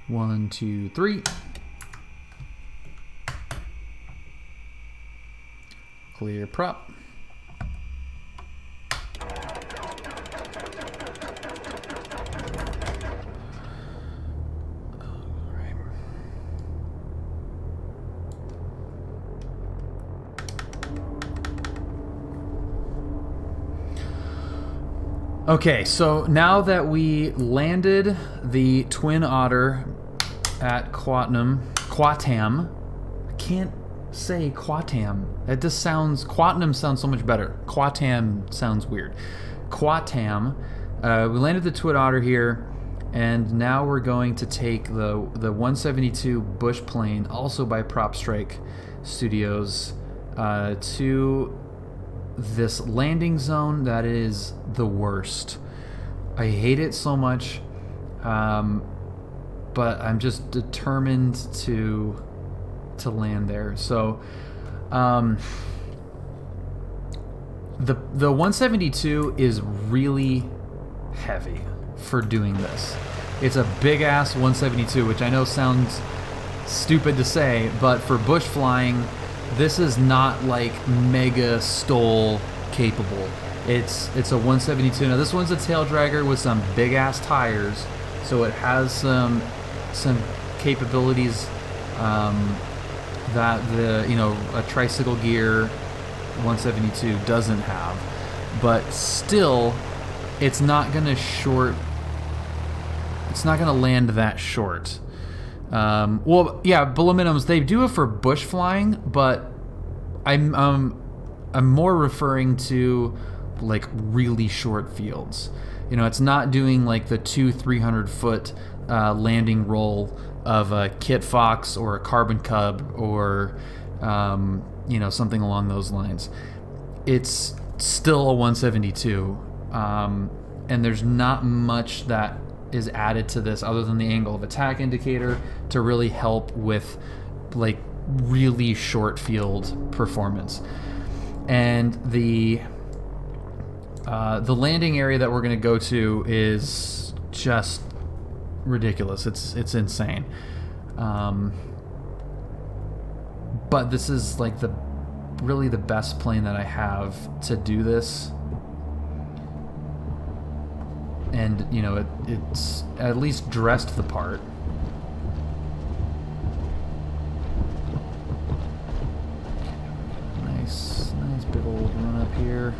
1, 2, 3. Clear prop. Okay, so now that we landed the Twin Otter at Quatam, I can't say Quatam. That just sounds, Quatam sounds so much better. Quatam sounds weird. Quatam, we landed the Twin Otter here, and now we're going to take the 172 Bush plane, also by Prop Strike Studios, to this landing zone that is the worst. I hate it so much, but I'm just determined to land there. So the 172 is really heavy for doing this. It's a big ass 172, which I know sounds stupid to say, but for bush flying, this is not like mega stall capable. It's a 172. Now this one's a tail dragger with some big ass tires, so it has some capabilities that a tricycle gear 172 doesn't have. But still, it's not gonna land that short. Well, yeah, below minimums, they do it for bush flying, but I'm more referring to like really short fields. It's not doing like the 200-300 foot landing roll of a Kit Fox or a Carbon Cub or something along those lines. It's still a 172, and there's not much that is added to this other than the angle of attack indicator to really help with like really short field performance. And the landing area that we're going to go to is just ridiculous. It's insane. But this is like really the best plane that I have to do this. And it's at least dressed the part. Nice big old run up here.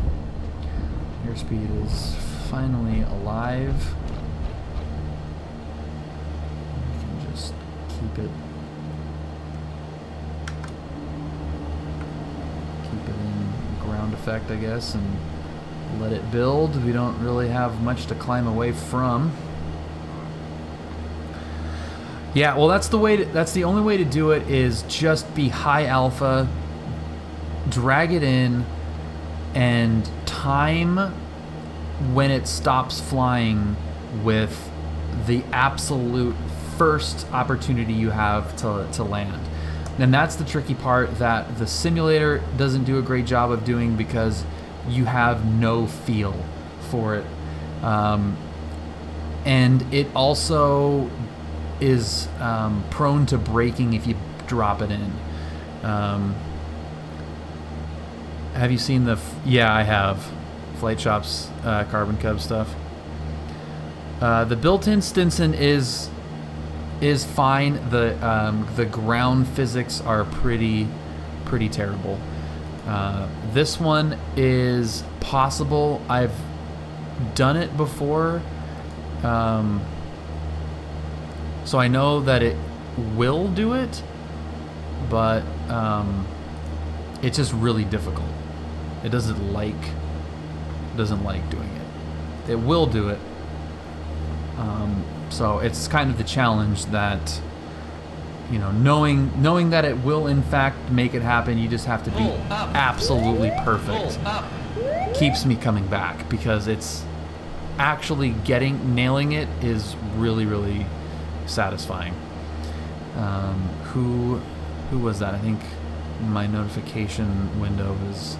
Airspeed is finally alive. We can just keep it in ground effect, I guess, and let it build. We don't really have much to climb away from. Yeah, well, that's the only way to do it, is just be high alpha, drag it in, and time when it stops flying with the absolute first opportunity you have to land. And that's the tricky part that the simulator doesn't do a great job of doing, because you have no feel for it. And it also is prone to breaking if you drop it in. Have you seen yeah, I have. Flight Shop's Carbon Cub stuff. The built-in Stinson is fine. The ground physics are pretty terrible. This one is possible. I've done it before, so I know that it will do it, but it's just really difficult. It doesn't like doing it. It will do it. So it's kind of the challenge that, knowing that it will in fact make it happen, you just have to be absolutely perfect. Keeps me coming back, because it's actually nailing it is really satisfying. Who was that? I think my notification window is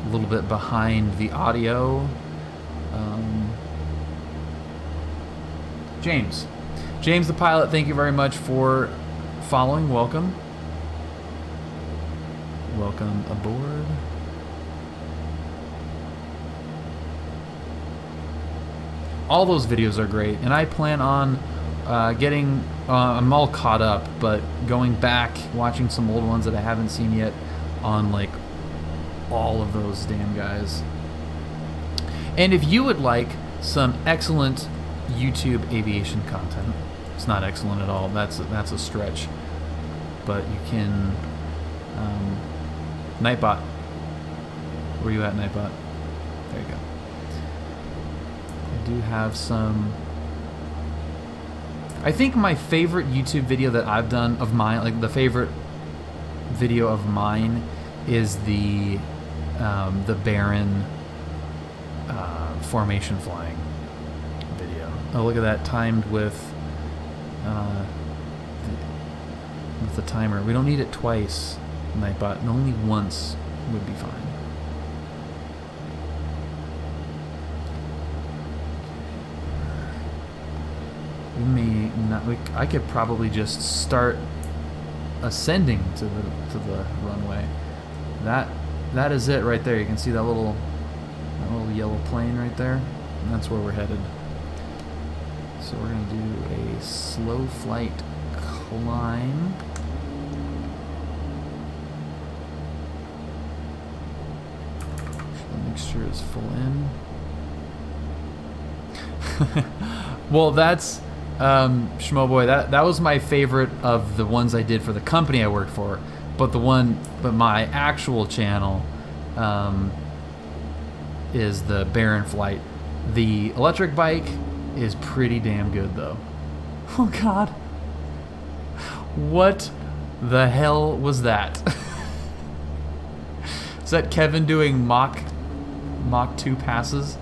a little bit behind the audio. James. James the pilot, thank you very much for following. Welcome. Welcome aboard. All those videos are great, and I plan on getting, I'm all caught up, but going back, watching some old ones that I haven't seen yet on like all of those damn guys. And if you would like some excellent YouTube aviation content, it's not excellent at all, that's a stretch, but you can, Nightbot, where you at, Nightbot? There you go. I do have some, I think my favorite YouTube video that I've done of mine, like the favorite video of mine, is the Baron formation flying video. Oh, look at that, timed with the timer. We don't need it twice, Nightbot, and only once would be fine. We may not. I could probably just start ascending to the runway. That is it right there. You can see that little yellow plane right there, and that's where we're headed. So we're gonna do a slow flight climb. The mixture is full in. Well, that's Schmo Boy. That was my favorite of the ones I did for the company I worked for. But my actual channel is the Baron flight. The electric bike is pretty damn good though. Oh God. What the hell was that? Is that Kevin doing Mach 2 passes?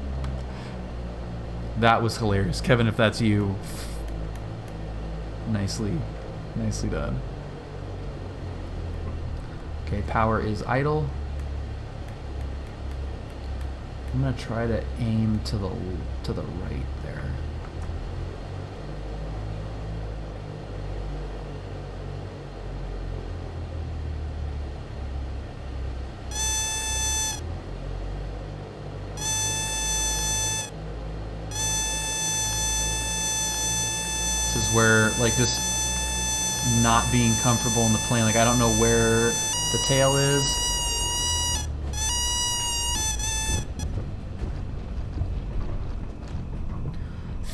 That was hilarious. Kevin, if that's you, nicely done. Okay, power is idle. I'm gonna try to aim to the right there. This is where, like, just not being comfortable in the plane. Like, I don't know where the tail is.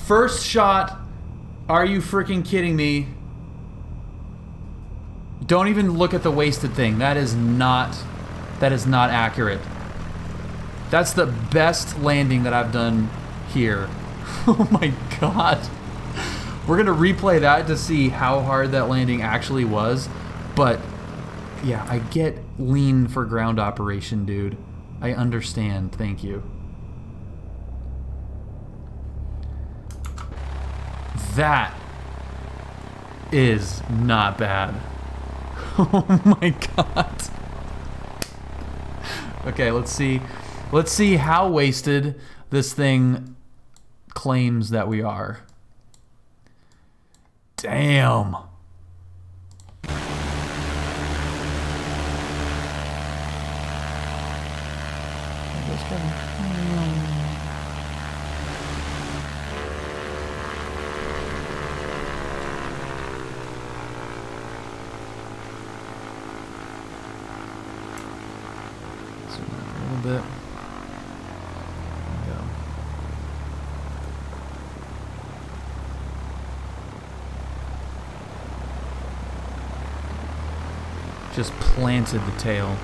First shot. Are you freaking kidding me? Don't even look at the wasted thing. That is not accurate. That's the best landing that I've done here. Oh my God. We're gonna replay that to see how hard that landing actually was. But yeah, I get lean for ground operation, dude. I understand. Thank you. That is not bad. Oh my God. Okay, let's see. Let's see how wasted this thing claims that we are. Damn. Bit. There we go. Just planted the tail.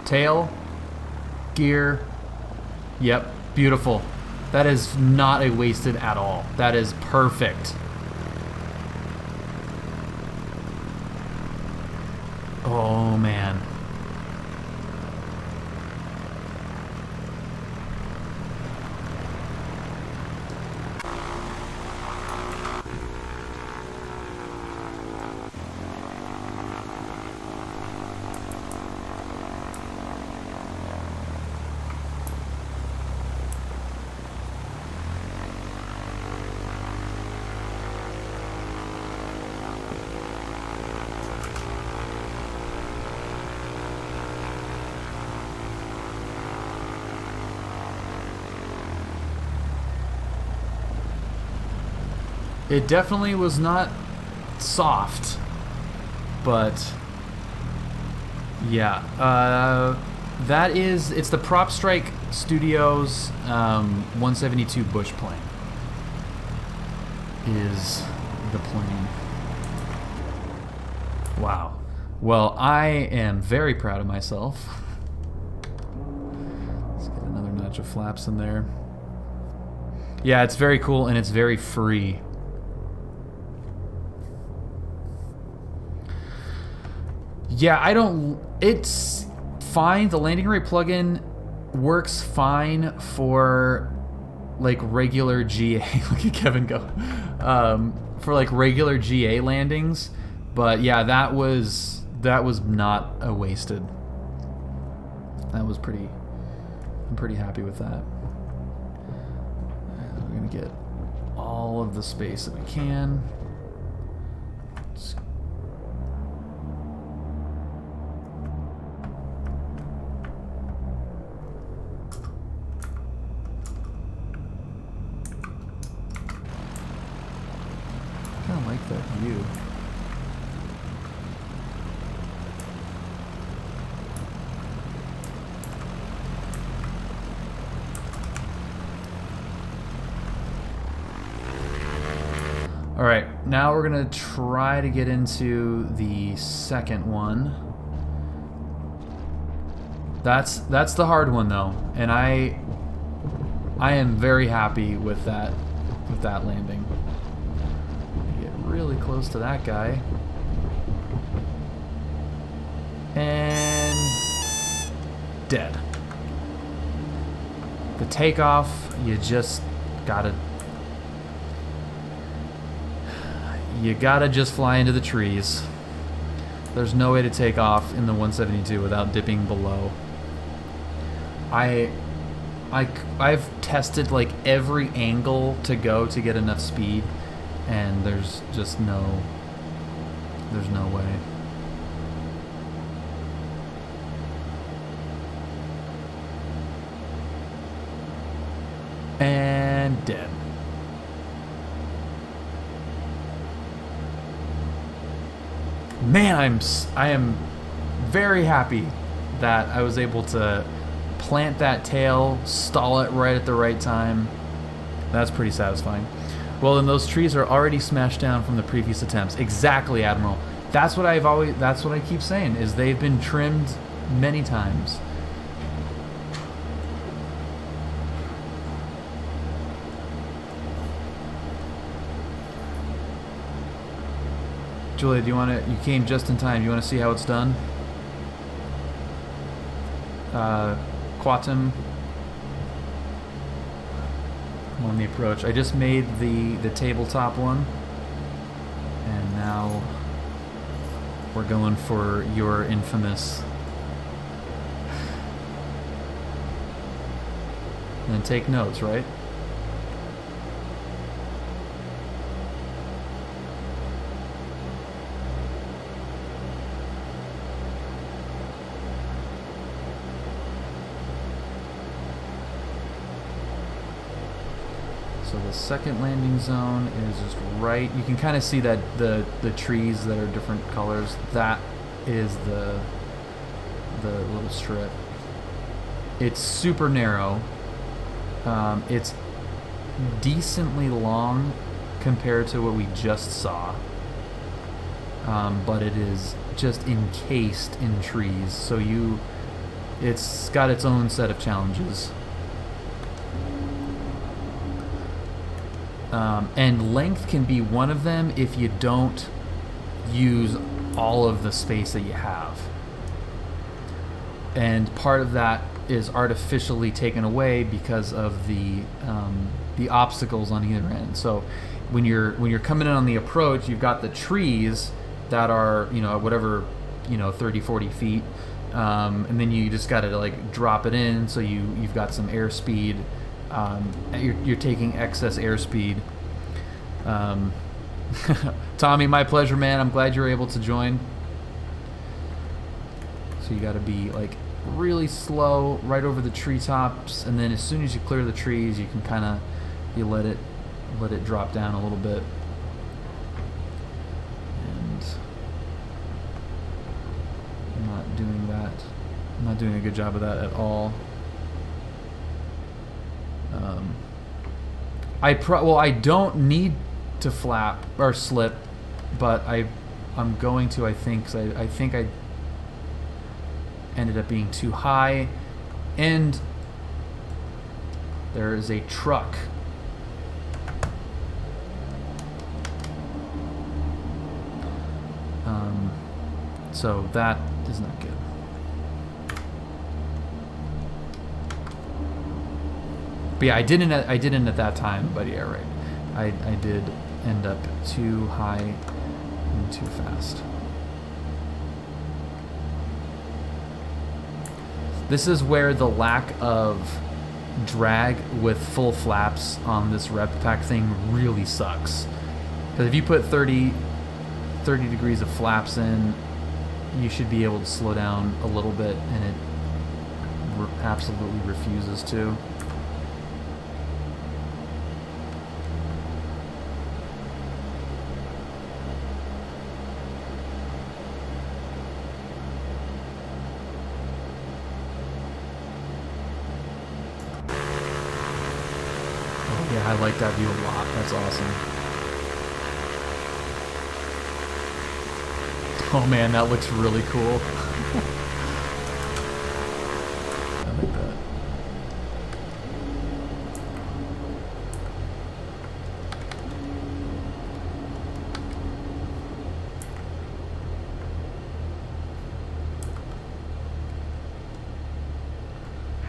Tail, gear, yep, beautiful. That is not a wasted at all. That is perfect. Oh man. It definitely was not soft, but yeah, it's the Prop Strike Studios 172 Bush plane is the plane. Wow. Well, I am very proud of myself. Let's get another notch of flaps in there. Yeah, it's very cool and it's very free. Yeah, it's fine. The landing rate plugin works fine for like regular GA. Look at Kevin go. For like regular GA landings. But yeah, that was not a wasted. That was I'm pretty happy with that. And we're gonna get all of the space that we can. I kind of like that view. All right, now we're gonna try to get into the second one. That's the hard one though, and I am very happy with that landing. Get really close to that guy, and dead. The takeoff, you just gotta. You gotta just fly into the trees. There's no way to take off in the 172 without dipping below. I've tested like every angle to go to get enough speed, and there's no way. And dead. Man, I am very happy that I was able to plant that tail, stall it right at the right time. That's pretty satisfying. Well, then those trees are already smashed down from the previous attempts. Exactly, Admiral. That's what I keep saying, is they've been trimmed many times. Julia, you came just in time. You want to see how it's done? Quatum. I'm on the approach. I just made the tabletop one. And now we're going for your infamous. And then take notes, right? So the second landing zone is just right. You can kind of see that the trees that are different colors. That is the little strip. It's super narrow. It's decently long compared to what we just saw. But it is just encased in trees. So it's got its own set of challenges. And length can be one of them if you don't use all of the space that you have. And part of that is artificially taken away because of the obstacles on either end. So when you're coming in on the approach, you've got the trees that are, whatever, 30, 40 feet. And then you just got to like drop it in. So you've got some airspeed. You're taking excess airspeed. Tommy, my pleasure, man. I'm glad you're able to join. So you got to be like really slow right over the treetops, and then as soon as you clear the trees, you can you let it drop down a little bit. I'm not doing a good job of that at all. I don't need to flap or slip, but I'm going to, I think, 'cause I think I ended up being too high, and there is a truck. So that is not good. But yeah, I didn't at that time, but yeah, right. I did end up too high and too fast. This is where the lack of drag with full flaps on this rep pack thing really sucks. Because if you put 30 degrees of flaps in, you should be able to slow down a little bit, and it absolutely refuses to. Yeah, I like that view a lot. That's awesome. Oh man, that looks really cool. I like that.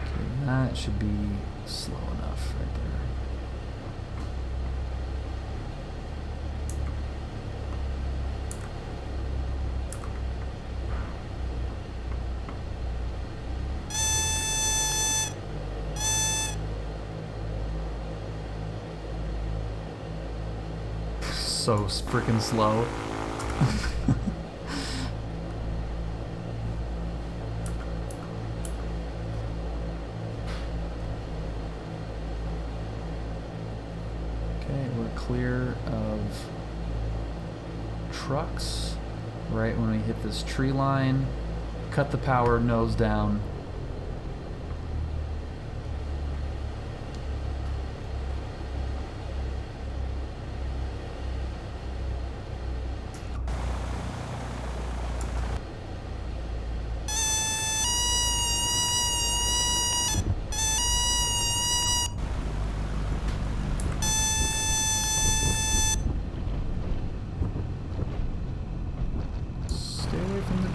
Okay, that should be slow enough right there. So freaking slow. Okay, we're clear of trucks right when we hit this tree line. Cut the power, nose down.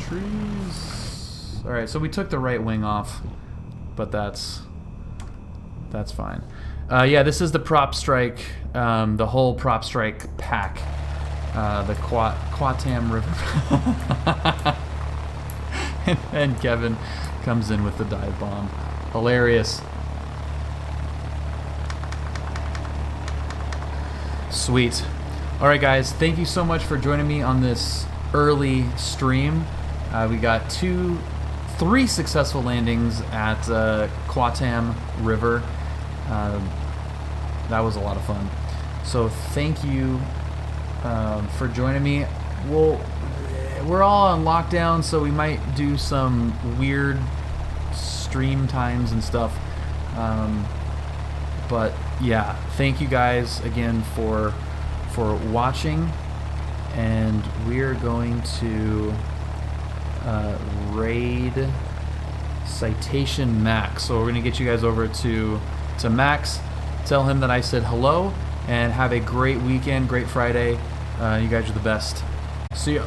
Trees. All right, so we took the right wing off, but that's fine. Yeah, this is the prop strike, the whole prop strike pack, the Quatam River. and Kevin comes in with the dive bomb. Hilarious. Sweet. All right, guys, thank you so much for joining me on this early stream. We got 3 successful landings at Quatam River. That was a lot of fun. So thank you for joining me. We're all on lockdown, so we might do some weird stream times and stuff. But yeah, thank you guys again for watching, and we're going to raid Citation Max. So we're gonna get you guys over to Max, tell him that I said hello, and have a great weekend, great Friday. You guys are the best. See ya.